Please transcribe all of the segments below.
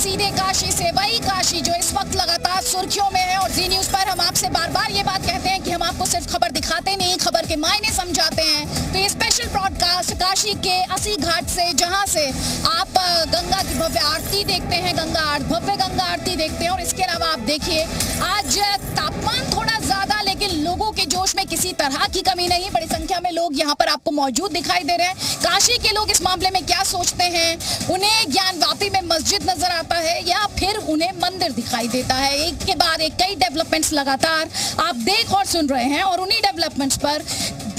सीधे काशी से, वही काशी जो इस वक्त लगातार सुर्खियों में है। और जी न्यूज पर हम आपसे बार बार ये बात कहते हैं कि हम आपको सिर्फ खबर दिखाते नहीं, खबर के मायने समझाते हैं। तो ये स्पेशल ब्रॉडकास्ट काशी के 80 घाट से, जहां से आप गंगा की भव्य आरती देखते हैं, भव्य गंगा आरती देखते हैं। और इसके अलावा आप देखिए, आज तापमान थोड़ा ज्यादा, लेकिन लोगों के जोश में किसी तरह की कमी नहीं। बड़ी संख्या में लोग यहाँ पर आपको मौजूद दिखाई दे रहे हैं। काशी के लोग इस मामले में क्या सोचते हैं? उन्हें ज्ञानवापी में मस्जिद नजर आता है या फिर उन्हें मंदिर दिखाई देता है? एक के बाद एक कई डेवलपमेंट्स लगातार आप देख और सुन रहे हैं। और उन्हीं डेवलपमेंट्स पर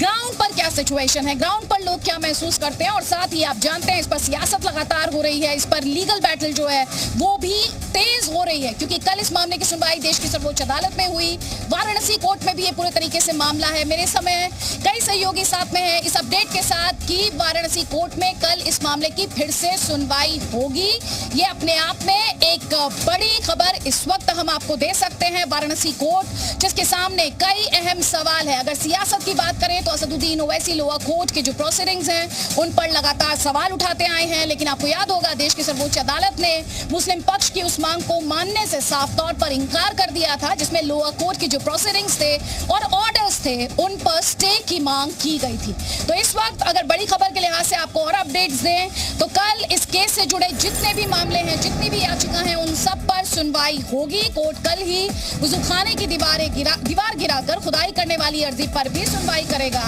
ग्राउंड पर क्या सिचुएशन है, ग्राउंड पर लोग क्या महसूस करते हैं। और साथ ही आप जानते हैं, इस पर सियासत लगातार हो रही है, इस पर लीगल बैटल जो है वो भी तेज हो रही है, क्योंकि कल इस मामले की सुनवाई देश की सर्वोच्च अदालत में हुई। वाराणसी कोर्ट में भी ये पूरे तरीके से मामला है। मेरे समय कई सहयोगी साथ में हैं इस अपडेट के साथ कि वाराणसी कोर्ट में कल इस मामले की फिर से सुनवाई होगी। ये अपने आप में एक बड़ी खबर इस वक्त हम आपको दे सकते हैं। वाराणसी कोर्ट जिसके सामने कई अहम सवाल है। अगर सियासत की बात करें तो असदुद्दीन ओवैसी लोअर कोर्ट के जो प्रोसीडिंग्स हैं उन पर लगातार सवाल उठाते आए हैं। लेकिन आपको याद होगा, देश की सर्वोच्च अदालत ने मुस्लिम पक्ष की उस मांग को मानने से साफ तौर पर इंकार कर दिया था, जिसमें लोअर कोर्ट के जो प्रोसीडिंग्स थे और ऑर्डर्स थे उन पर स्टे की मांग की गई थी। तो इस वक्त अगर बड़ी खबर के लिहाज से आपको और अपडेट्स दें तो कल इस केस से जुड़े जितने भी मामले हैं, जितनी भी याचिका हैं, उन सब पर सुनवाई होगी। कोर्ट कल ही वुजूखाने की दीवार गिराकर खुदाई करने वाली अर्जी पर भी सुनवाई करेगा।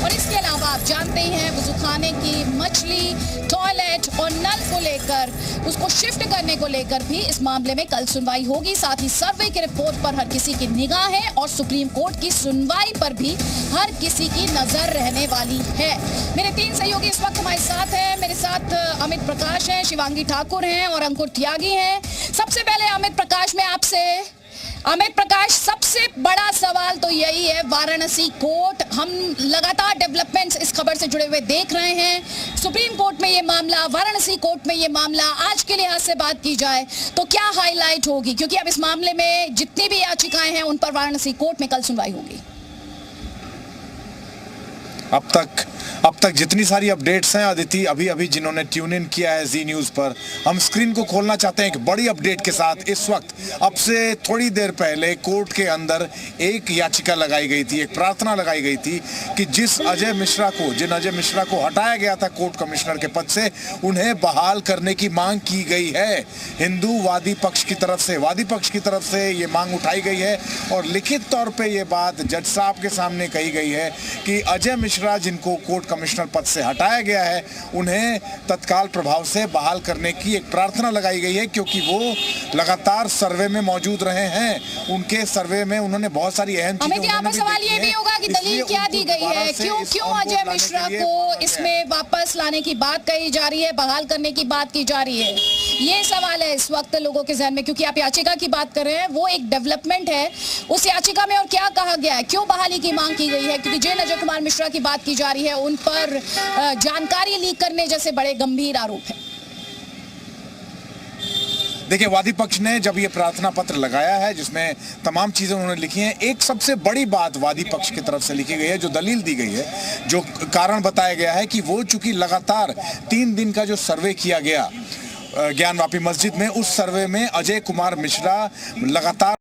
और इसके अलावा आप जानते ही हैं, वुजूखाने की मछली, टॉयलेट और नल को लेकर, उसको शिफ्ट करने को लेकर भी इस मामले में कल सुनवाई होगी। साथ ही सर्वे की रिपोर्ट पर हर किसी की निगाह है और सुप्रीम कोर्ट की सुनवाई पर भी हर किसी की नजर रहने वाली है। मेरे 3 सहयोगी इस वक्त हमारे साथ हैं। मेरे साथ अमित प्रकाश हैं, शिवांगी ठाकुर हैं और अंकुर त्यागी हैं। सबसे पहले अमित प्रकाश, में आपसे अमित प्रकाश, सबसे बड़ा सवाल तो यही है, वाराणसी कोर्ट, हम लगातार डेवलपमेंट्स इस खबर से जुड़े हुए देख रहे हैं। सुप्रीम कोर्ट में ये मामला, वाराणसी कोर्ट में ये मामला, आज के लिहाज से बात की जाए तो क्या हाईलाइट होगी? क्योंकि अब इस मामले में जितनी भी याचिकाएं हैं उन पर वाराणसी कोर्ट में कल सुनवाई होगी। अब तक जितनी सारी अपडेट्स हैं अदिति, अभी जिन्होंने ट्यून इन किया है जी न्यूज़ पर, हम स्क्रीन को खोलना चाहते हैं एक बड़ी अपडेट के साथ। इस वक्त अब से थोड़ी देर पहले कोर्ट के अंदर एक याचिका लगाई गई थी, एक प्रार्थना लगाई गई थी कि जिन अजय मिश्रा को हटाया गया था कोर्ट कमिश्नर के पद से, उन्हें बहाल करने की मांग की गई है। हिंदू वादी पक्ष की तरफ से ये मांग उठाई गई है और लिखित तौर पर यह बात जज साहब के सामने कही गई है कि अजय मिश्रा, जिनको कोर्ट कमिश्नर पद से हटाया गया है, उन्हें तत्काल प्रभाव से बहाल करने की एक प्रार्थना लगाई गई है, क्योंकि वो लगातार सर्वे में मौजूद रहे हैं। उनके सर्वे में उन्होंने बहुत सारी अहम चीजें, यहाँ पर सवाल ये भी होगा कि दलील क्या दी गई है, क्यों अजय मिश्रा को इसमें वापस लाने की बात कही जा रही है, बहाल करने की बात की जा रही है? ये सवाल है इस वक्त लोगों के जहन में, क्योंकि आप याचिका की बात कर रहे हैं, वो एक डेवलपमेंट है उस याचिका में। और क्या कहा गया है, क्यों बहाली की मांग की गई है? क्योंकि जैन अजय कुमार मिश्रा की बात की जा रही है, उन पर जानकारी लीक करने जैसे बड़े गंभीर आरोप है। देखिए, वादी पक्ष ने जब ये प्रार्थना पत्र लगाया है जिसमें तमाम चीजें उन्होंने लिखी हैं, एक सबसे बड़ी बात वादी पक्ष की तरफ से लिखी गई है, जो दलील दी गई है, जो कारण बताया गया है कि वो चूंकि लगातार 3 दिन का जो सर्वे किया गया ज्ञानवापी मस्जिद में, उस सर्वे में अजय कुमार मिश्रा लगातार